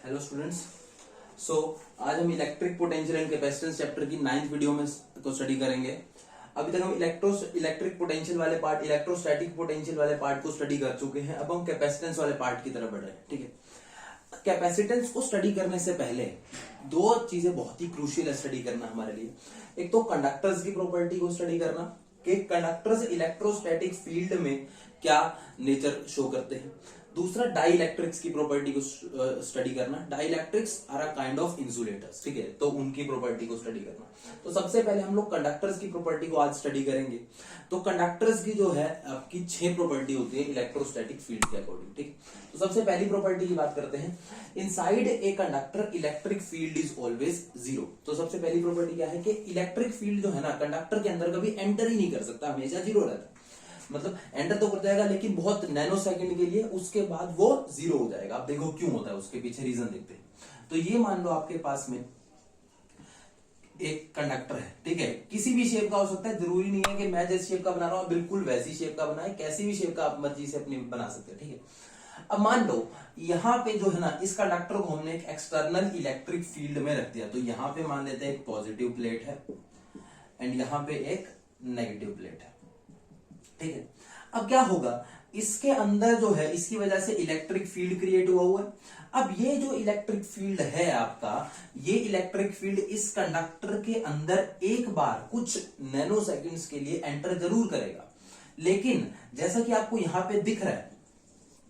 Hello students. सो आज हम electric potential and capacitance chapter की 9th वीडियो में को स्टडी करेंगे। अभी तक हम इलेक्ट्रिक पोटेंशियल वाले पार्ट, इलेक्ट्रोस्टैटिक पोटेंशियल वाले पार्ट को स्टडी कर चुके हैं। अब हम कैपेसिटेंस वाले पार्ट की तरफ बढ़ रहे हैं। ठीक है, कैपेसिटेंस को स्टडी करने से पहले दो चीजें बहुत ही क्रूशियल है स्टडी करना हमारे लिए। एक तो कंडक्टर्स की प्रॉपर्टी को स्टडी करना कि कंडक्टर्स इलेक्ट्रोस्टैटिक फील्ड में क्या नेचर शो करते हैं। दूसरा डाइइलेक्ट्रिक्स की प्रॉपर्टी को स्टडी करना। Dielectrics are a kind of insulators, ठीक है, तो उनकी प्रॉपर्टी को स्टडी करना। तो सबसे पहले हम लोग कंडक्टर्स की प्रॉपर्टी को आज स्टडी करेंगे। तो कंडक्टर्स की जो है आपकी 6 प्रॉपर्टी होती है इलेक्ट्रोस्टैटिक फील्ड के अकॉर्डिंग। ठीक, तो सबसे पहली प्रॉपर्टी की बात करते हैं। Inside a conductor electric field is always zero. तो सबसे पहली प्रॉपर्टी क्या है कि इलेक्ट्रिक फील्ड जो है ना कंडक्टर के अंदर कभी एंटर ही नहीं कर सकता, हमेशा जीरो रहता है। मतलब एंटर तो कर जाएगा लेकिन बहुत नैनो सेकंड के लिए, उसके बाद वो जीरो हो जाएगा। आप देखो क्यों होता है, उसके पीछे रीजन देखते हैं। तो ये मान लो आपके पास में एक कंडक्टर है, ठीक है, किसी भी शेप का हो सकता है, जरूरी नहीं है कि मैं जिस शेप का बना रहा हूं बिल्कुल वैसी शेप का बनाए, कैसी भी शेप का आप मर्जी से अपनी बना सकते हैं। ठीक है, अब मान लो यहां पे जो है ना इस कंडक्टर को हमने एक एक्सटर्नल इलेक्ट्रिक फील्ड में रख दिया। तो यहां पे मान लेते हैं एक पॉजिटिव प्लेट है एंड यहां पे एक नेगेटिव प्लेट है। ठीक है, अब क्या होगा, इसके अंदर जो है इसकी वजह से इलेक्ट्रिक फील्ड क्रिएट हुआ है। अब ये जो इलेक्ट्रिक फील्ड है आपका, ये इलेक्ट्रिक फील्ड इस कंडक्टर के अंदर एक बार कुछ नैनो सेकंड्स के लिए एंटर जरूर करेगा, लेकिन जैसा कि आपको यहां पे दिख रहा है,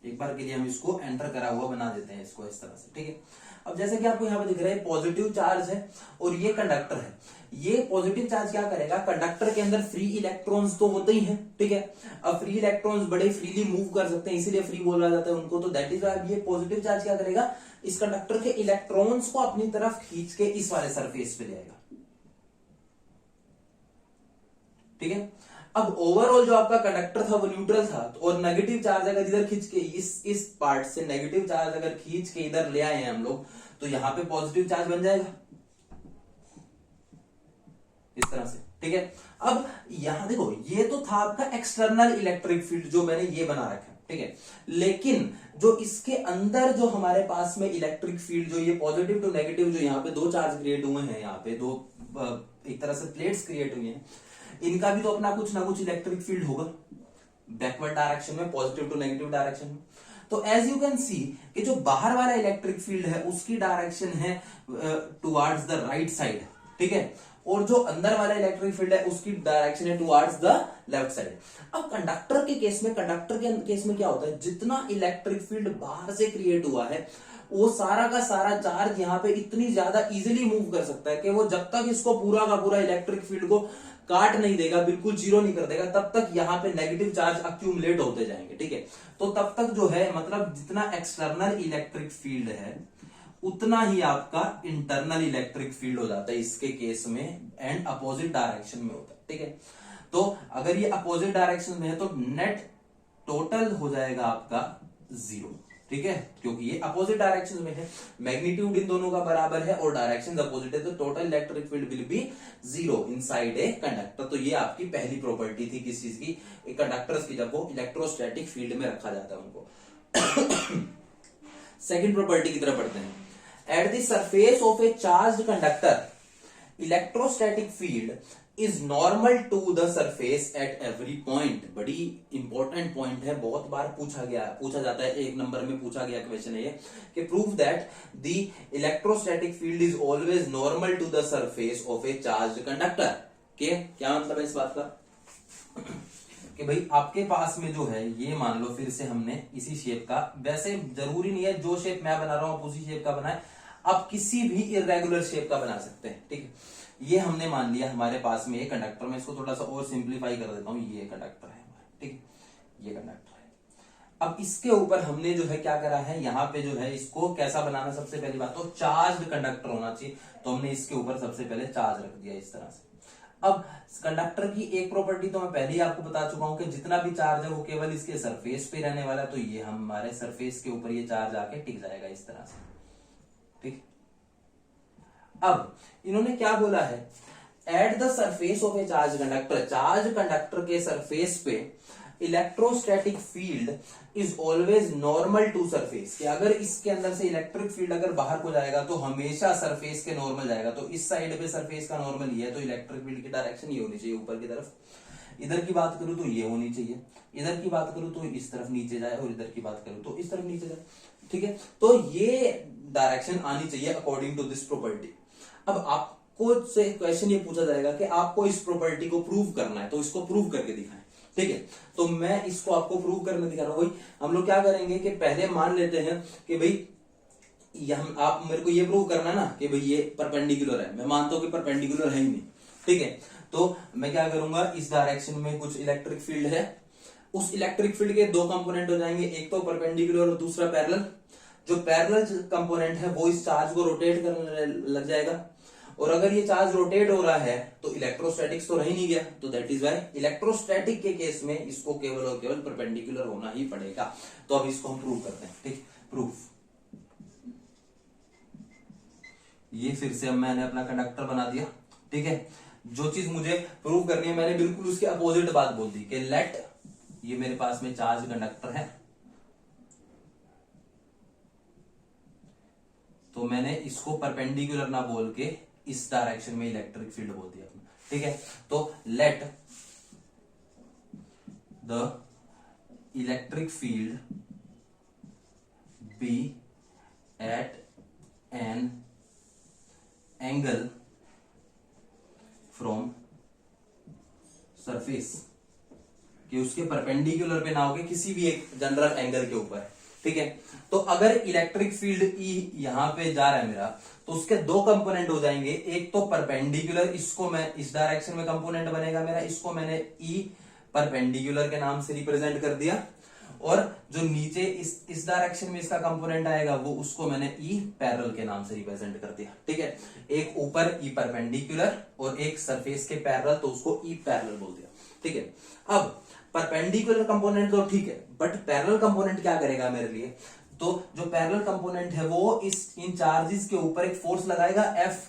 एक बार के लिए हम इसको एंटर करा हुआ बना देते हैं इसको इस तरह से। ठीक है, अब जैसे कि आपको यहां पे दिख रहा है पॉजिटिव चार्ज है और ये कंडक्टर है। ये पॉजिटिव चार्ज क्या करेगा, कंडक्टर के अंदर फ्री इलेक्ट्रॉन्स तो होते ही हैं। ठीक है, अब फ्री इलेक्ट्रॉन्स बड़े फ्रीली मूव कर सकते हैं, इसीलिए फ्री बोला जाता है उनको। तो दैट इज व्हाई ये पॉजिटिव चार्ज क्या करेगा, इस कंडक्टर के इलेक्ट्रॉन्स को अपनी तरफ खींच के इस वाले सरफेस पे ले आएगा। ठीक है, अब ओवरऑल जो आपका कंडक्टर था वो न्यूट्रल था, और नेगेटिव चार्ज अगर इधर खींच के इस पार्ट से नेगेटिव चार्ज अगर खींच के इधर ले आए हैं हम लोग, तो यहां पे पॉजिटिव चार्ज बन जाएगा इस तरह से। ठीक है, अब यहां देखो ये तो था आपका एक्सटर्नल इलेक्ट्रिक फील्ड जो मैंने ये बना रखा है। ठीक है, लेकिन जो इसके अंदर जो हमारे पास में इलेक्ट्रिक फील्ड जो ये पॉजिटिव टू नेगेटिव जो यहाँ पे दो चार्ज क्रिएट हुए हैं, यहाँ पे दो एक तरह से प्लेट्स क्रिएट हुई हैं, इनका भी तो अपना कुछ ना कुछ इलेक्ट्रिक फील्ड होगा बैकवर्ड डायरेक्शन में, पॉजिटिव टू नेगेटिव डायरेक्शन में। तो एज यू कैन सी कि जो बाहर वाला इलेक्ट्रिक फील्ड है उसकी डायरेक्शन है टुवर्ड्स द राइट साइड। ठीक है, और जो अंदर वाला इलेक्ट्रिक फील्ड है उसकी डायरेक्शन है टुवर्ड्स द लेफ्ट साइड। अब कंडक्टर के केस में क्या होता है, जितना इलेक्ट्रिक फील्ड बाहर से क्रिएट हुआ है वो सारा का सारा चार्ज यहाँ पे इतनी ज्यादा इजीली मूव कर सकता है कि वो जब तक इसको पूरा का पूरा इलेक्ट्रिक फील्ड को काट नहीं देगा, बिल्कुल जीरो नहीं कर देगा, तब तक यहाँ पे नेगेटिव चार्ज अक्यूमुलेट होते जाएंगे। ठीक है, तो तब तक जो है मतलब जितना एक्सटर्नल इलेक्ट्रिक फील्ड है उतना ही आपका इंटरनल इलेक्ट्रिक फील्ड हो जाता है इसके केस में, एंड अपोजिट डायरेक्शन में होता है। ठीक है, तो अगर ये अपोजिट डायरेक्शन में है तो नेट टोटल हो जाएगा आपका जीरो। ठीक है, क्योंकि ये अपोजिट डायरेक्शन में है, मैग्नीट्यूड इन दोनों का बराबर है और डायरेक्शन अपोजिट है, तो total electric field will be zero inside a conductor. तो ये आपकी पहली प्रॉपर्टी थी किस चीज की, एक कंडक्टर्स की, जब वो इलेक्ट्रोस्टैटिक फील्ड में रखा जाता है उनको। सेकेंड प्रॉपर्टी की तरफ बढ़ते हैं। At the surface of a charged conductor electrostatic field is normal to the surface at every point. बड़ी इंपॉर्टेंट पॉइंट है, बहुत बार पूछा जाता है, एक नंबर में पूछा गया क्वेश्चन है ये कि prove that the electrostatic field is always normal to the surface of a charged conductor. के क्या मतलब है इस बात का कि भाई आपके पास में जो है ये मान लो फिर से हमने इसी शेप का, वैसे जरूरी नहीं है जो शेप मैं बना रहा हूं आप उसी शेप का बनाए, आप किसी भी इरेगुलर शेप का बना सकते हैं। ठीक है, ये हमने मान लिया हमारे पास में ये कंडक्टर, में इसको थोड़ा सा और सिंप्लीफाई कर देता हूं, ये कंडक्टर है हमारा। ठीक है, ये कंडक्टर है। अब इसके ऊपर हमने जो है क्या करा है, यहाँ पे जो है इसको कैसा बनाना, सबसे पहली बात तो चार्ज्ड कंडक्टर होना चाहिए, तो हमने इसके ऊपर सबसे पहले चार्ज रख दिया इस तरह से। अब कंडक्टर की एक प्रॉपर्टी तो मैं पहले ही आपको बता चुका हूं कि जितना भी चार्ज है वो केवल इसके सरफेस पे रहने वाला है, तो ये हमारे सरफेस के ऊपर ये चार्ज आके टिक जाएगा इस तरह से। ठीक, अब इन्होंने क्या बोला है, at the surface of a charge conductor, charge conductor के सरफेस पे electrostatic field is always normal to surface, कि अगर इसके अंदर से इलेक्ट्रिक फील्ड अगर बाहर को जाएगा तो हमेशा सरफेस के नॉर्मल जाएगा। तो इस साइड पे सरफेस का नॉर्मल ये है, तो इलेक्ट्रिक फील्ड की डायरेक्शन ये होनी चाहिए ऊपर की तरफ। इधर की बात करूं तो ये होनी चाहिए, इधर की बात करूं तो इस तरफ नीचे जाए, और इधर की बात करूं तो इस तरफ नीचे जाए। ठीक है, तो ये डायरेक्शन आनी चाहिए अकॉर्डिंग टू दिस प्रॉपर्टी। अब आपको से क्वेश्चन ये पूछा जाएगा कि आपको इस प्रॉपर्टी को प्रूव करना है, तो इसको प्रूव करके दिखाएं। ठीक है, तो मैं इसको आपको प्रूव करने दिखा रहा हूं। भाई हम लोग क्या करेंगे कि पहले मान लेते हैं कि भाई आप मेरे को ये प्रूव करना है ना कि भाई ये परपेंडिकुलर है। मैं मानता हूं कि परपेंडिकुलर है ही नहीं। ठीक है, तो मैं क्या करूंगा, इस डायरेक्शन में कुछ इलेक्ट्रिक फील्ड है, उस इलेक्ट्रिक फील्ड के दो कंपोनेंट हो जाएंगे, एक तो परपेंडिकुलर और दूसरा पैरेलल। जो पैरेलल कंपोनेंट है वो इस चार्ज को रोटेट करने लग जाएगा, और अगर ये चार्ज रोटेट हो रहा है तो इलेक्ट्रोस्टैटिक्स तो रह ही नहीं गया। तो दैट इज व्हाई इलेक्ट्रोस्टैटिक के केस में इसको केवल और केवल परपेंडिकुलर होना ही पड़ेगा। तो अब इसको हम प्रूव करते हैं। ठीक, प्रूफ। ये फिर से अब मैंने अपना कंडक्टर बना दिया। ठीक है, जो चीज मुझे प्रूव करनी है मैंने बिल्कुल उसके अपोजिट बात बोल दी कि लेट, ये मेरे पास में चार्ज कंडक्टर है, तो मैंने इसको परपेंडिकुलर ना बोल के इस डायरेक्शन में इलेक्ट्रिक फील्ड बोल दिया। ठीक है, तो let the electric field be at an angle from surface, कि उसके परपेंडिकुलर पे ना होके किसी भी एक जनरल एंगल के ऊपर। ठीक है, तो अगर इलेक्ट्रिक फील्ड ई यहां पे जा रहा है मेरा, तो उसके दो कंपोनेंट हो जाएंगे, एक तो परपेंडिकुलर, इसको मैं इस डायरेक्शन में कंपोनेंट बनेगा मेरा, इसको मैंने ई परपेंडिकुलर के नाम से रिप्रेजेंट कर दिया, और जो नीचे इस डायरेक्शन में इसका कंपोनेंट आएगा वो उसको मैंने ई पैरेलल के नाम से रिप्रेजेंट कर दिया। ठीक है, एक ऊपर ई परपेंडिकुलर और एक सरफेस के पैरेलल, तो उसको ई पैरेलल बोल दिया। ठीक है, अब परपेंडिकुलर कंपोनेंट तो ठीक है, बट पैरेलल कंपोनेंट क्या करेगा मेरे लिए, तो जो पैरेलल कंपोनेंट है वो इन चार्जेस के ऊपर एक फोर्स लगाएगा, F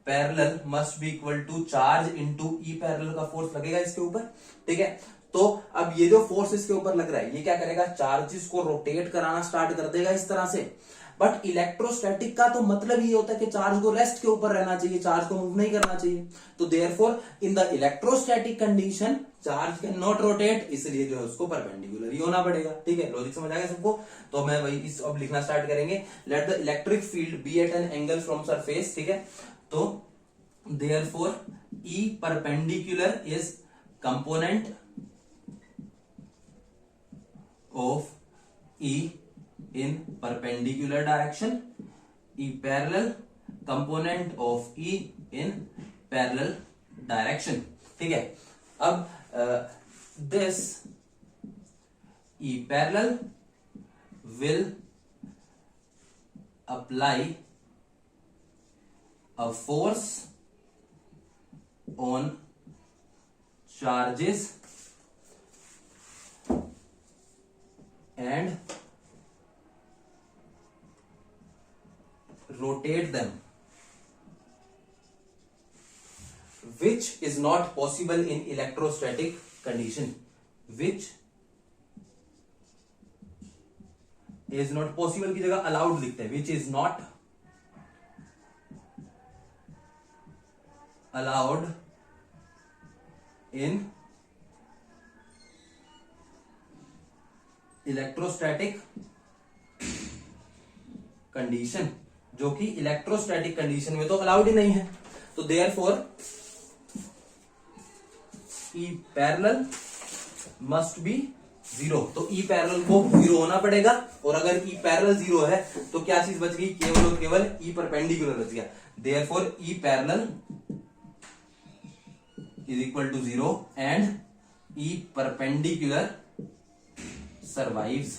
parallel must be equal to charge into E parallel का फोर्स लगेगा इसके ऊपर। ठीक है, तो अब ये जो फोर्स इसके ऊपर लग रहा है ये क्या करेगा, चार्जेस को रोटेट कराना स्टार्ट कर देगा इस तरह से। बट इलेक्ट्रोस्टैटिक का तो मतलब ये होता है कि चार्ज को रेस्ट के ऊपर रहना चाहिए, चार्ज को मूव नहीं करना चाहिए। तो therefore in the electrostatic condition charge can not rotate, इसलिए जो है उसको परपेंडिकुलर ही होना पड़ेगा। ठीक है, लॉजिक समझ आ गया सबको। तो मैं वही इस अब लिखना स्टार्ट करेंगे, let the electric field be at an angle from surface. ठीक है, तो therefore E perpendicular is component of E in perpendicular direction, E parallel component of E in parallel direction। ठीक है, अब this E parallel will apply a force on charges and rotate them, which is not possible in electrostatic condition, which is not possible की जगह allowed लिखते हैं, which is not allowed in electrostatic condition, जो कि electrostatic condition में तो allowed ही नहीं है। तो therefore E parallel must B zero, तो ई पैरेलल को जीरो होना पड़ेगा, और अगर ई पैरेलल जीरो है तो क्या चीज बच गई, केवल और केवल ई परपेंडिकुलर बच गया। Therefore E parallel is equal to zero and E perpendicular survives.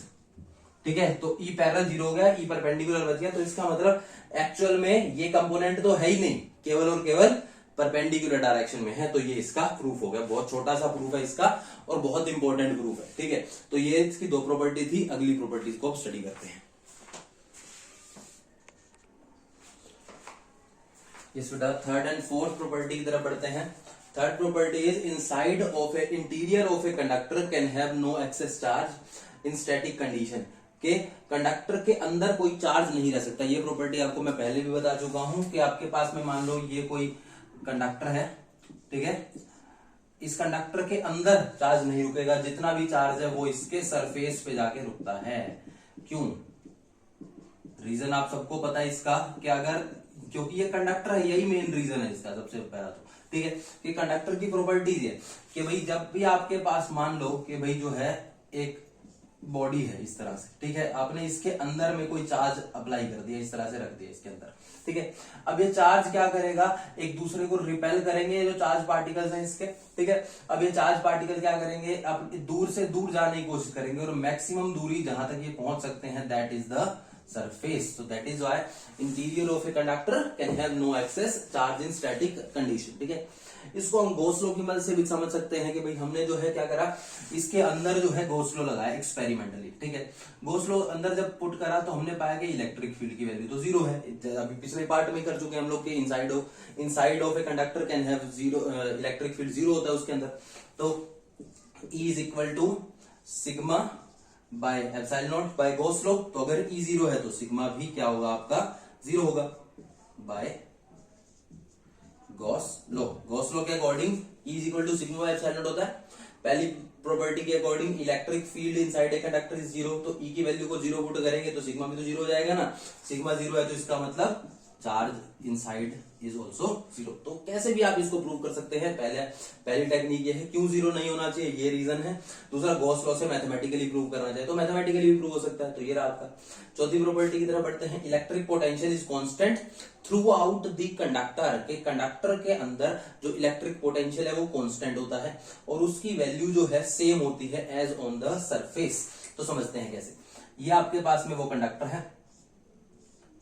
ठीक है, तो ई पैरेलल जीरो हो गया, ई परपेंडिकुलर बच गया, तो इसका मतलब एक्चुअल में ये कंपोनेंट तो है ही नहीं, केवल और केवल परपेंडिकुलर डायरेक्शन में है। तो ये इसका प्रूफ हो गया, बहुत छोटा सा प्रूफ है इसका और बहुत इंपॉर्टेंट प्रूफ है। ठीक है, तो ये इसकी दो प्रॉपर्टी थी, अगली प्रॉपर्टीज को अब स्टडी करते हैं। इस बेटा थर्ड एंड फोर्थ प्रॉपर्टी की तरफ बढ़ते हैं। Third property is inside of a interior of a conductor can have no excess charge in static condition, के कंडक्टर के अंदर कोई चार्ज नहीं रह सकता। ये प्रॉपर्टी आपको मैं पहले भी बता चुका हूं कि आपके पास में मान लो ये कोई कंडक्टर है, ठीक है, इस कंडक्टर के अंदर चार्ज नहीं रुकेगा, जितना भी चार्ज है वो इसके सरफेस पे जाके रुकता है। क्यों? रीजन आप सबको पता है इसका कि अगर, क्योंकि ये कंडक्टर है, यही मेन रीजन है इसका सबसे पहला तो, ठीक है, कि कंडक्टर की प्रॉपर्टीज है कि भाई जब भी आपके पास मान लो कि भाई जो है एक बॉडी है इस तरह से, ठीक है, आपने इसके अंदर में कोई चार्ज अप्लाई कर दिया, इस तरह से रख दिया इसके अंदर, ठीक है, अब ये चार्ज क्या करेगा, एक दूसरे को रिपेल करेंगे, जो चार्ज पार्टिकल्स हैं इसके, ठीक है, अब ये चार्ज पार्टिकल क्या करेंगे, अब दूर से दूर जाने की कोशिश करेंगे और मैक्सिमम दूरी जहां तक ये पहुंच सकते हैं, that is the surface. So that is why interior of a conductor can have no excess charge in static condition. ठीक है, इसको हम गॉस लॉ की मदद से भी समझ सकते हैं कि भाई हमने जो है क्या करा, इसके अंदर जो है गॉस लॉ लगाया एक्सपेरिमेंटली, ठीक है, गॉस लॉ अंदर जब पुट करा तो हमने पाया कि इलेक्ट्रिक फील्ड की वैल्यू तो जीरो है। अभी पिछले पार्ट में कर चुके हैं हम लोग के inside of a conductor can have zero, electric field zero होता है उसके अंदर, तो E is equal to sigma by epsilon naught by Gauss law, तो अगर E जीरो है तो सिग्मा भी क्या होगा आपका जीरो होगा by Gauss law. Gauss law के according E is equal to sigma by epsilon naught होता है। पहली प्रॉपर्टी के according electric field inside a conductor is zero, तो E की वैल्यू को जीरो पुट करेंगे तो सिग्मा भी तो जीरो हो जाएगा ना, सिग्मा जीरो है तो इसका मतलब charge inside is also zero. तो कैसे भी आप इसको प्रूव कर सकते हैं, पहली टेक्निक ये है, क्यों जीरो नहीं होना चाहिए ये रीजन है, दूसरा गॉस लॉ से मैथमेटिकली प्रूव करना चाहिए, तो मैथमेटिकली भी प्रूव हो सकता है, तो ये रहा आपका। चौथी प्रॉपर्टी की तरफ बढ़ते हैं, electric potential is constant through out the conductor, के कंडक्टर के अंदर जो इलेक्ट्रिक पोटेंशियल है वो कांस्टेंट होता है और उसकी वैल्यू जो है सेम होती है एज ऑन द सरफेस। तो समझते हैं कैसे, ये आपके पास में वो कंडक्टर है,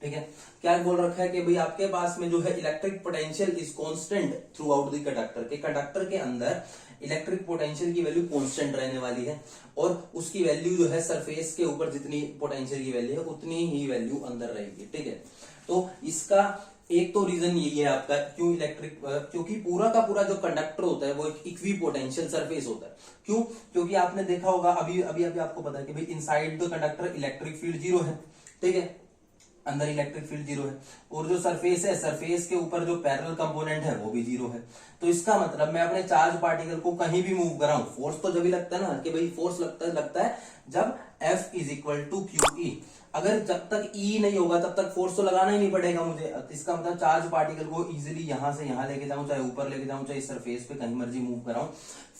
ठीक है, क्या बोल रखा है कि भाई आपके पास में जो है electric potential is constant through out the conductor, के कंडक्टर के अंदर इलेक्ट्रिक पोटेंशियल की वैल्यू कांस्टेंट रहने वाली है और उसकी वैल्यू जो है सरफेस के ऊपर जितनी पोटेंशियल की वैल्यू है उतनी ही वैल्यू अंदर रहेगी, ठीक है। तो इसका एक तो रीजन यही है आपका, क्यों इलेक्ट्रिक, क्योंकि पूरा का पूरा जो कंडक्टर होता है वो एक इक्वी पोटेंशियल सरफेस होता है। क्यों? क्योंकि आपने देखा होगा अभी आपको पता है कि भाई inside the conductor electric field zero है, ठीक है, अंदर इलेक्ट्रिक फील्ड जीरो है और जो सरफेस है, सरफेस के ऊपर जो पैरेलल कंपोनेंट है वो भी जीरो है। तो इसका मतलब मैं अपने चार्ज पार्टिकल को कहीं भी मूव कराऊं, फोर्स तो जब भी लगता है ना कि भाई फोर्स लगता है जब F is equal to QE, अगर जब तक E नहीं होगा तब तक फोर्स तो लगाना ही नहीं पड़ेगा मुझे। इसका मतलब चार्ज पार्टिकल को इजीली यहां से यहां लेके जाऊं, चाहे ऊपर लेके जाऊं, चाहे सरफेस पे कहीं मर्जी मूव कराऊं,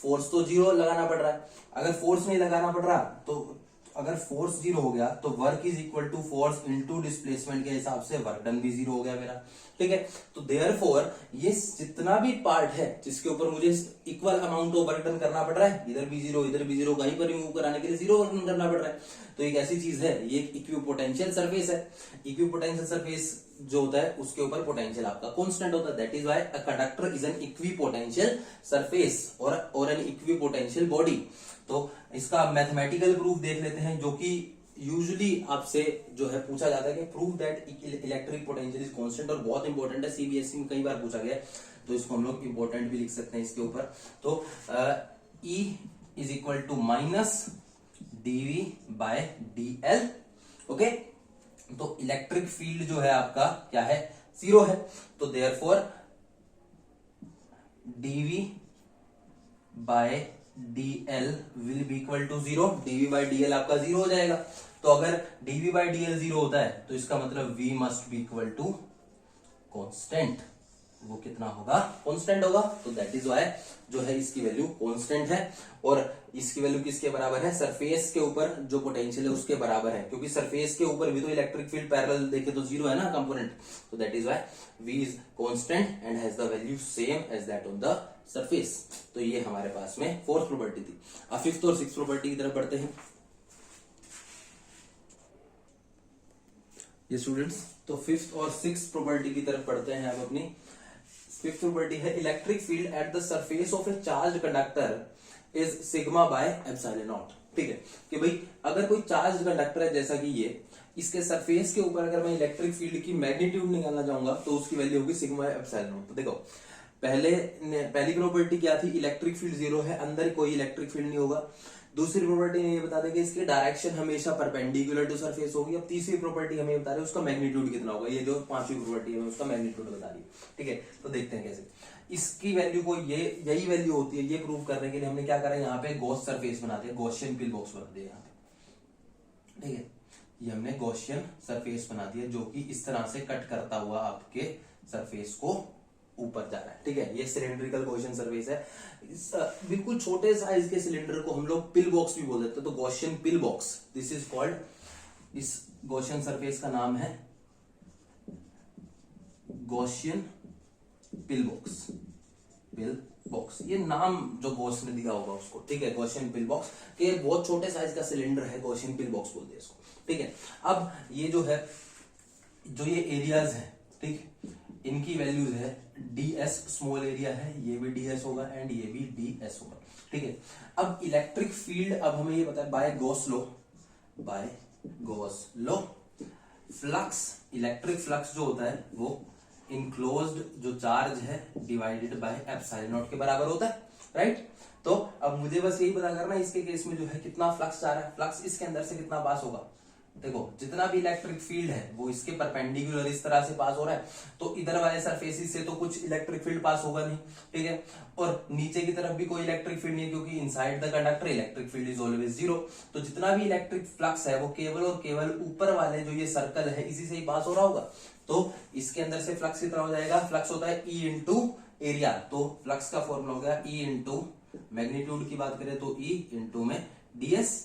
फोर्स तो जीरो लगाना पड़ रहा है। अगर फोर्स नहीं लगाना पड़ रहा तो अगर फोर्स जीरो हो गया तो work is equal to force into displacement के हिसाब से वर्क डन भी जीरो हो गया मेरा, ठीक है। तो देयरफॉर ये जितना भी पार्ट है जिसके ऊपर मुझे equal amount of work done करना पड़ रहा है, इधर भी जीरो, कहीं पर मूव कराने के लिए जीरो वर्क डन करना पड़ रहा है, तो एक ऐसी चीज है, ये इक्विपोटेंशियल सरफेस है। इक्विपोटेंशियल सरफेस जो होता है उसके ऊपर पोटेंशियल आपका कांस्टेंट होता है, that is why a conductor is an equipotential surface और एन इक्विपोटेंशियल बॉडी। तो इसका मैथमेटिकल प्रूफ देख लेते हैं, जो कि यूजुअली आपसे जो है पूछा जाता है कि prove that electric potential is constant, और बहुत इंपॉर्टेंट है, सीबीएसई में कई बार पूछा गया है, तो इसको हम लोग इंपॉर्टेंट भी लिख सकते हैं इसके ऊपर। तो E is equal to minus dV by dl, okay. तो इलेक्ट्रिक फील्ड जो है आपका क्या है, जीरो है, तो therefore dV by dl will be equal to zero, dV by dl आपका जीरो हो जाएगा। तो अगर dV बाय dl जीरो होता है तो इसका मतलब V must be equal to constant, वो कितना होगा, कांस्टेंट होगा। तो दैट इज व्हाई जो है इसकी वैल्यू कांस्टेंट है, और इसकी वैल्यू किसके बराबर है, सरफेस के ऊपर जो पोटेंशियल है उसके बराबर है, क्योंकि सरफेस के ऊपर भी तो इलेक्ट्रिक फील्ड पैरेलल देखे तो जीरो है ना कंपोनेंट, तो that is why V is constant and has the value same as that on the surface. तो ये हमारे पास में फोर्थ प्रॉपर्टी थी। अब फिफ्थ और सिक्स्थ प्रॉपर्टी की तरफ बढ़ते हैं ये स्टूडेंट्स। तो फिफ्थ और सिक्स्थ प्रॉपर्टी की तरफ बढ़ते हैं अब अपनी। फिफ्थ प्रॉपर्टी है electric field at the surface of a charge conductor is sigma by epsilon not, ठीक है, कि भाई अगर कोई चार्ज कंडक्टर है जैसा कि ये, इसके सरफेस के ऊपर अगर मैं इलेक्ट्रिक फील्ड की मैग्नीट्यूड निकालना चाहूंगा तो उसकी वैल्यू होगी सिग्मा बाय एप्सिलॉन नॉट। तो देखो पहली प्रॉपर्टी क्या थी, इलेक्ट्रिक फील्ड जीरो है, अंदर कोई इलेक्ट्रिक फील्ड नहीं होगा। दूसरी प्रॉपर्टी ये बता दें कि इसकी डायरेक्शन हमेशा परपेंडिकुलर टू सरफेस होगी। अब तीसरी प्रॉपर्टी हमें बता रहे उसका मैग्नीट्यूड कितना होगा। ये जो पांचवी प्रॉपर्टी है उसका मैग्नीट्यूड बता रही है, ठीक है। तो देखते हैं कैसे इसकी वैल्यू को, ये यही वैल्यू होती है। ये प्रूव करने के लिए हमने क्या करा, यहाँ पे गॉस सरफेस बना दिया, गॉसियन पिल बॉक्स बना दिया यहाँ पे, ठीक है। ये हमने गॉसियन सरफेस बना दिया जो कि इस तरह से कट करता हुआ आपके सरफेस को ऊपर जा रहा है, ठीक है। ये सिलेंड्रिकल गॉसियन सरफेस है। इस बिल्कुल छोटे साइज के सिलेंडर को हम लोग पिल बॉक्स भी बोल देते हैं, तो Gaussian pill box, this is called, इस गॉसियन सरफेस का नाम है Gaussian pill box, pill box, ये नाम जो गॉस ने दिया होगा उसको, ठीक है, गॉसियन पिल बॉक्स। ये बहुत छोटे साइज का सिलेंडर है, गॉसियन पिल बॉक्स बोलते हैं इसको, ठीक है। अब ये जो है, जो ये एरियाज है, ठीक, इनकी वैल्यूज है ds स्मॉल एरिया है, ये भी ds होगा एंड ये भी ds होगा, ठीक है। अब इलेक्ट्रिक फील्ड, अब हमें ये पता है by Gauss law, flux, electric flux जो होता है वो इनक्लोज्ड जो चार्ज है डिवाइडेड बाय एप्सिलॉन नॉट के बराबर होता है, राइट। तो अब मुझे बस यही पता करना है इसके केस में जो है कितना फ्लक्स जा रहा है, फ्लक्स इसके अंदर से कितना पास होगा। देखो जितना भी इलेक्ट्रिक फील्ड है वो इसके परपेंडिकुलर इस तरह से पास हो रहा है, तो इधर वाले सरफेसिस से तो कुछ इलेक्ट्रिक फील्ड पास होगा नहीं, ठीक है। और नीचे की तरफ भी कोई इलेक्ट्रिक फील्ड नहीं है क्योंकि inside the conductor electric field is always zero. तो जितना भी इलेक्ट्रिक फ्लक्स है वो केवल और केवल ऊपर वाले जो ये सर्कल है इसी से ही पास हो रहा होगा। तो इसके अंदर से फ्लक्स कितना हो जाएगा, फ्लक्स होता है E इंटू एरिया, तो फ्लक्स का फॉर्मूला हो गया E इंटू मैग्नीट्यूड की बात करें तो E इंटू में ds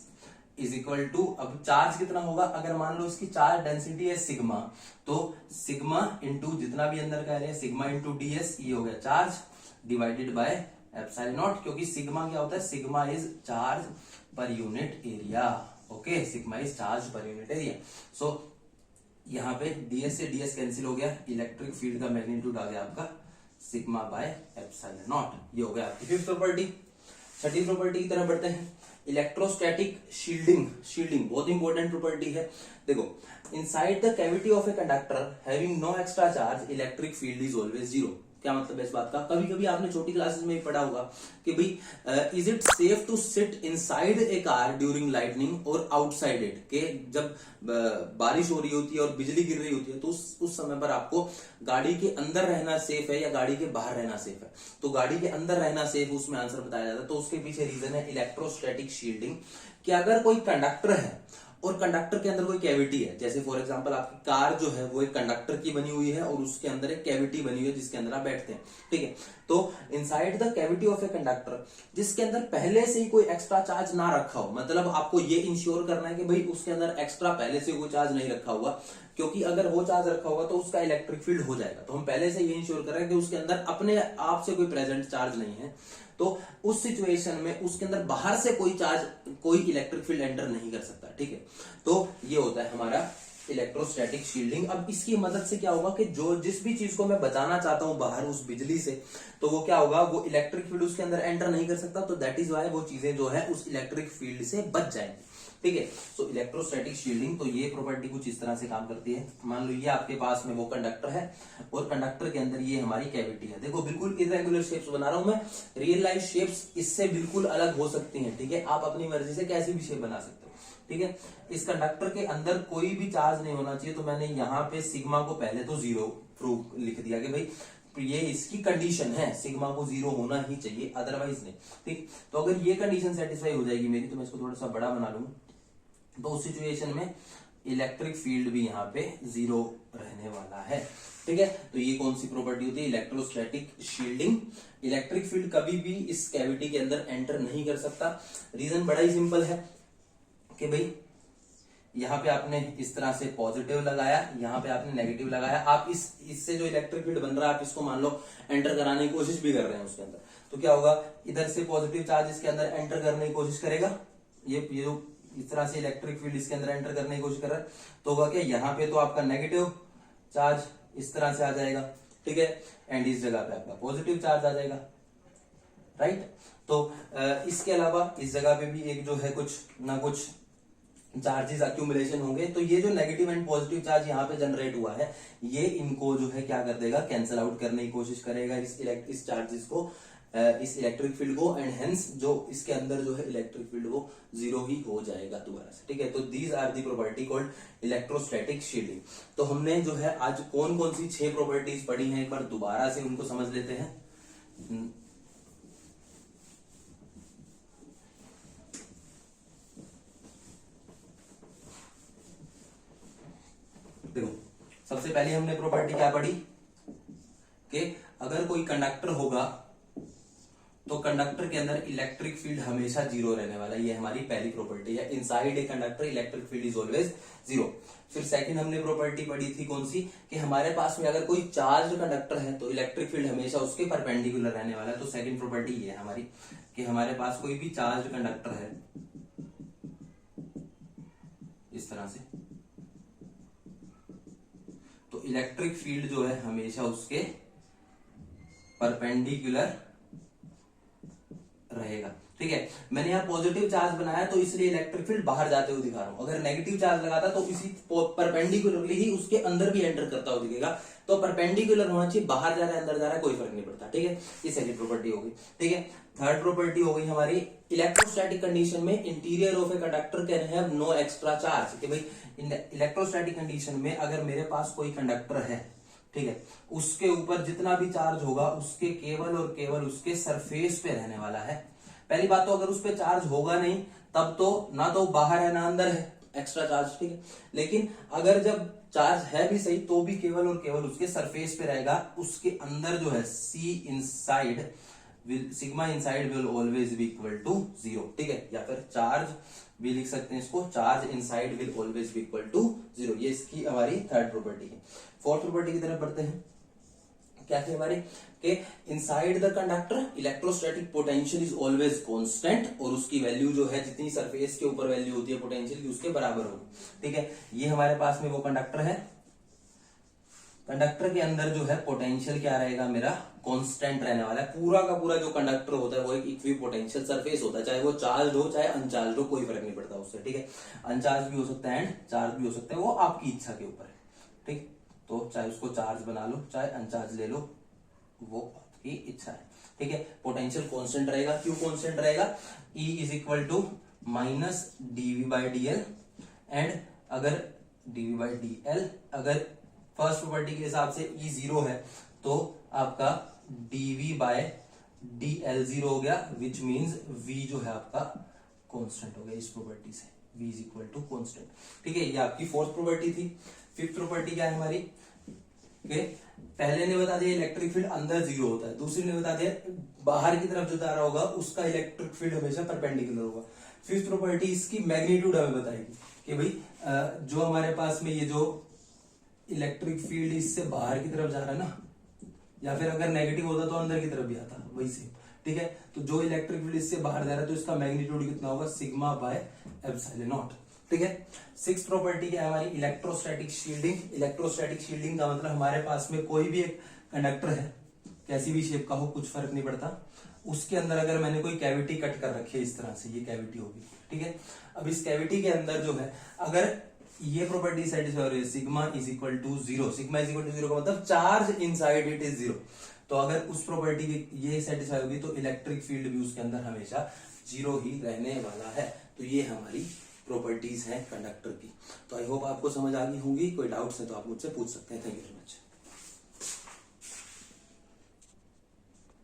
इज इक्वल टू, अब चार्ज कितना होगा, अगर मान लो इसकी चार्ज डेंसिटी है सिग्मा, तो सिग्मा इंटू जितना भी अंदर का एरिया, सिग्मा इंटू ds, ये हो गया charge divided by epsilon naught, क्योंकि सिग्मा क्या होता है, sigma is charge per unit area, okay, sigma is charge per unit area. So यहाँ पे ds से ds कैंसिल हो गया, इलेक्ट्रिक फील्ड का मैग्नीट्यूड आ गया आपका सिग्मा बाय एप्सिलॉन नॉट, ये हो गया आपकी फिफ्थ प्रॉपर्टी। छठी प्रॉपर्टी की तरफ बढ़ते हैं, इलेक्ट्रोस्टैटिक शील्डिंग बहुत इंपॉर्टेंट प्रॉपर्टी है। देखो, inside the cavity of a conductor having no extra charge electric field is always zero. क्या मतलब है इस बात का, कभी कभी आपने छोटी क्लासेस में पढ़ा होगा कि भाई is it safe to sit inside a car during lightning और आउटसाइड इट, के जब बारिश हो रही होती है और बिजली गिर रही होती है तो उस समय पर आपको गाड़ी के अंदर रहना सेफ है या गाड़ी के बाहर रहना सेफ है। तो गाड़ी के अंदर रहना सेफ, उसमें आंसर बताया जाता है। तो उसके पीछे रीजन है इलेक्ट्रोस्टैटिक शील्डिंग, कि अगर कोई कंडक्टर है और कंडक्टर के अंदर कोई कैविटी है, जैसे फॉर एग्जांपल आपकी कार जो है वो एक कंडक्टर की बनी हुई है और उसके अंदर एक कैविटी बनी हुई है जिसके अंदर आप बैठते हैं, ठीक है। तो inside the cavity of a conductor, जिसके अंदर पहले से ही कोई एक्स्ट्रा चार्ज ना रखा हो, मतलब आपको ये इंश्योर करना है कि भाई उसके अंदर एक्स्ट्रा पहले से कोई चार्ज नहीं रखा हुआ, क्योंकि अगर वो चार्ज रखा होगा तो उसका इलेक्ट्रिक फील्ड हो जाएगा। तो हम पहले से ये इंश्योर कर रहे हैं कि उसके अंदर अपने आप से कोई प्रेजेंट चार्ज नहीं है। तो उस सिचुएशन में उसके अंदर बाहर से कोई चार्ज, कोई इलेक्ट्रिक फील्ड एंटर नहीं कर सकता, ठीक है। तो ये होता है हमारा इलेक्ट्रोस्टैटिक शील्डिंग। अब इसकी मदद से क्या होगा कि जो जिस भी चीज को मैं बचाना चाहता हूं बाहर उस बिजली से, तो वो क्या होगा, वो इलेक्ट्रिक फील्ड उसके अंदर एंटर नहीं कर सकता। तो दैट इज वाई वो चीजें जो है उस इलेक्ट्रिक फील्ड से बच जाएंगी, ठीक है। सो इलेक्ट्रोस्टैटिक शील्डिंग, तो ये प्रॉपर्टी कुछ इस तरह से काम करती है। मान लो ये आपके पास में वो कंडक्टर है और कंडक्टर के अंदर ये हमारी कैविटी है। देखो बिल्कुल इरेगुलर शेप्स बना रहा हूं मैं, रियल लाइफ शेप्स इससे बिल्कुल अलग हो सकती हैं, ठीक है। आप अपनी मर्जी से कैसी भी शेप बना सकते हो, ठीक है। इस कंडक्टर के अंदर कोई भी चार्ज नहीं होना चाहिए, तो मैंने यहाँ पे सिग्मा को पहले तो जीरो प्रूफ लिख दिया कि भाई ये इसकी कंडीशन है, सिग्मा को जीरो होना ही चाहिए, अदरवाइज नहीं, ठीक। तो अगर ये कंडीशन सेटिस्फाई हो जाएगी मेरी, तो मैं इसको थोड़ा सा बड़ा बना लूंगा, तो उस सिचुएशन में इलेक्ट्रिक फील्ड भी यहाँ पे जीरो रहने वाला है, ठीक है। तो ये कौन सी प्रॉपर्टी होती है, इलेक्ट्रोस्टैटिक शील्डिंग। इलेक्ट्रिक फील्ड कभी भी इस कैविटी के अंदर एंटर नहीं कर सकता। रीजन बड़ा ही सिंपल है कि भाई यहाँ पे आपने इस तरह से पॉजिटिव लगाया, यहाँ पे आपने नेगेटिव लगाया, आप इससे जो इलेक्ट्रिक फील्ड बन रहा है आप इसको मान लो एंटर कराने की कोशिश भी कर रहे हैं उसके अंदर, तो क्या होगा, इधर से पॉजिटिव चार्ज इसके अंदर एंटर करने की कोशिश करेगा, ये जो इस तरह से इलेक्ट्रिक फील्ड इसके अंदर एंटर करने की कोशिश कर रहा है, तो होगा क्या, यहाँ पे तो आपका नेगेटिव चार्ज इस तरह से आ जाएगा, ठीक है, एंड इस जगह पे आपका पॉजिटिव चार्ज आ जाएगा, राइट। तो इसके अलावा इस जगह पे भी एक जो है कुछ ना कुछ चार्जेस अक्यूमुलेशन होंगे, तो ये जो नेगेटिव एंड पॉजिटिव चार्ज यहाँ पे जनरेट हुआ है, ये इनको जो है क्या कर देगा, कैंसिल आउट करने की कोशिश करेगा इस चार्जेस को, इस इलेक्ट्रिक फील्ड को, एंड हेंस जो इसके अंदर जो है इलेक्ट्रिक फील्ड वो जीरो ही हो जाएगा दोबारा से। ठीक है, तो these are the property called electrostatic shielding. तो हमने जो है आज कौन कौन सी 6 प्रॉपर्टीज पढ़ी हैं, एक बार दोबारा से उनको समझ लेते हैं। देखो, सबसे पहले हमने प्रॉपर्टी क्या पढ़ी कि अगर कोई कंडक्टर होगा तो कंडक्टर के अंदर इलेक्ट्रिक फील्ड हमेशा जीरो रहने वाला है, ये हमारी पहली प्रॉपर्टी है। Inside a conductor electric field is always zero. फिर सेकंड हमने प्रॉपर्टी पढ़ी थी कौन सी, कि हमारे पास में अगर कोई चार्ज कंडक्टर है तो इलेक्ट्रिक फील्ड हमेशा उसके परपेंडिकुलर रहने वाला है। तो सेकंड प्रॉपर्टी ये है हमारी कि हमारे पास कोई भी चार्ज कंडक्टर है इस तरह से, तो इलेक्ट्रिक फील्ड जो है हमेशा उसके परपेंडिकुलर रहेगा। ठीक है, मैंने यहाँ पॉजिटिव चार्ज बनाया तो इसलिए इलेक्ट्रिक फील्ड बाहर जाते हुए दिखा रहा हूं। अगर नेगेटिव चार्ज लगाता तो इसी परपेंडिकुलरली ही उसके अंदर भी एंटर करता हुआ दिखेगा। तो परपेंडिकुलर होना चाहिए, बाहर जा रहा है अंदर जा रहा है कोई फर्क नहीं पड़ता। ठीक है, ये सेकंड प्रॉपर्टी हो गई। ठीक है, थर्ड प्रॉपर्टी हो गई हमारी इलेक्ट्रोस्टैटिक कंडीशन में interior of a conductor can have no extra charge. कि भाई इलेक्ट्रोस्टैटिक कंडीशन में अगर मेरे पास कोई कंडक्टर है, ठीक है, उसके ऊपर जितना भी चार्ज होगा उसके केवल और केवल उसके सरफेस पे रहने वाला है। पहली बात तो अगर उस पे चार्ज होगा नहीं तब तो ना तो बाहर है ना अंदर है एक्स्ट्रा चार्ज। ठीक है, लेकिन अगर जब चार्ज है भी सही तो भी केवल और केवल उसके सरफेस पे रहेगा, उसके अंदर जो है sigma inside will always be equal to zero. ठीक है, या फिर चार्ज भी लिख सकते हैं इसको, charge inside will always be equal to zero. ये इसकी हमारी थर्ड प्रॉपर्टी है। फोर्थ प्रॉपर्टी की तरफ बढ़ते हैं। क्या है हमारे कि inside the conductor electrostatic potential is always constant, और उसकी वैल्यू जो है जितनी सरफेस के ऊपर वैल्यू होती है पोटेंशियल की उसके बराबर होगी। ठीक है, ये हमारे पास में वो कंडक्टर है, कंडक्टर के अंदर जो है पोटेंशियल क्या रहेगा मेरा, कांस्टेंट रहने वाला है। पूरा का पूरा जो कंडक्टर होता है वो एक इक्वी पोटेंशियल सरफेस होता है, चाहे वो चार्ज हो चाहे अनचार्ज हो, कोई फर्क नहीं पड़ता उससे। ठीक है, अनचार्ज भी हो सकता है एंड चार्ज भी हो सकता है, वो आपकी इच्छा के ऊपर है। ठीक, तो चाहे उसको चार्ज बना लो चाहे अनचार्ज ले लो, वो आपकी इच्छा है। ठीक है, पोटेंशियल कांस्टेंट रहेगा। क्यों कांस्टेंट रहेगा, E is equal to minus DV by DL, and अगर डीवी बाई डीएल अगर फर्स्ट प्रॉपर्टी के हिसाब से E जीरो है तो आपका dv बाय dl जीरो हो गया, विच मीन्स v जो है आपका कांस्टेंट हो गया इस प्रॉपर्टी से, v is equal to constant. ठीक है, ये आपकी फोर्थ प्रॉपर्टी थी। फिफ्थ प्रॉपर्टी क्या है हमारी, पहले ने बता दिया इलेक्ट्रिक फील्ड अंदर जीरो होता है, दूसरी ने बता दिया बाहर की तरफ जो जा रहा होगा उसका इलेक्ट्रिक फील्ड हमेशा परपेंडिकुलर होगा। फिफ्थ प्रॉपर्टी इसकी मैग्नीट्यूड हमें बताएगी कि भाई जो हमारे पास में ये जो इलेक्ट्रिक फील्ड इससे बाहर की तरफ जा रहा है ना, या फिर अगर नेगेटिव होता तो अंदर की तरफ भी आता वही से। ठीक है, तो जो इलेक्ट्रिक फील्ड इससे बाहर जा रहा है तो इसका मैग्नीट्यूड कितना होगा, सिग्मा बाय एप्सिलॉन नॉट। ठीक है, सिक्स्थ प्रॉपर्टी क्या है हमारी, इलेक्ट्रोस्टैटिक शील्डिंग। इलेक्ट्रोस्टैटिक शील्डिंग का मतलब हमारे पास में कोई भी एक कंडक्टर है, कैसी भी शेप का हो कुछ फर्क नहीं पड़ता, उसके अंदर अगर मैंने कोई कैविटी कट कर रखी है इस तरह से, ये कैविटी होगी। ठीक है, अब इस कैविटी के अंदर जो है अगर ये प्रॉपर्टी सेटिस्फाई हो रही है, sigma is equal to zero, sigma is equal to zero का मतलब charge inside it is zero, तो अगर उस प्रॉपर्टी की ये सेटिस्फाई होगी तो इलेक्ट्रिक फील्ड भी उसके अंदर हमेशा जीरो ही रहने वाला है। तो ये हमारी प्रॉपर्टीज हैं कंडक्टर की। तो आई होप आपको समझ आ गई होंगी, कोई डाउट्स है तो आप मुझसे पूछ सकते हैं। Thank you very much.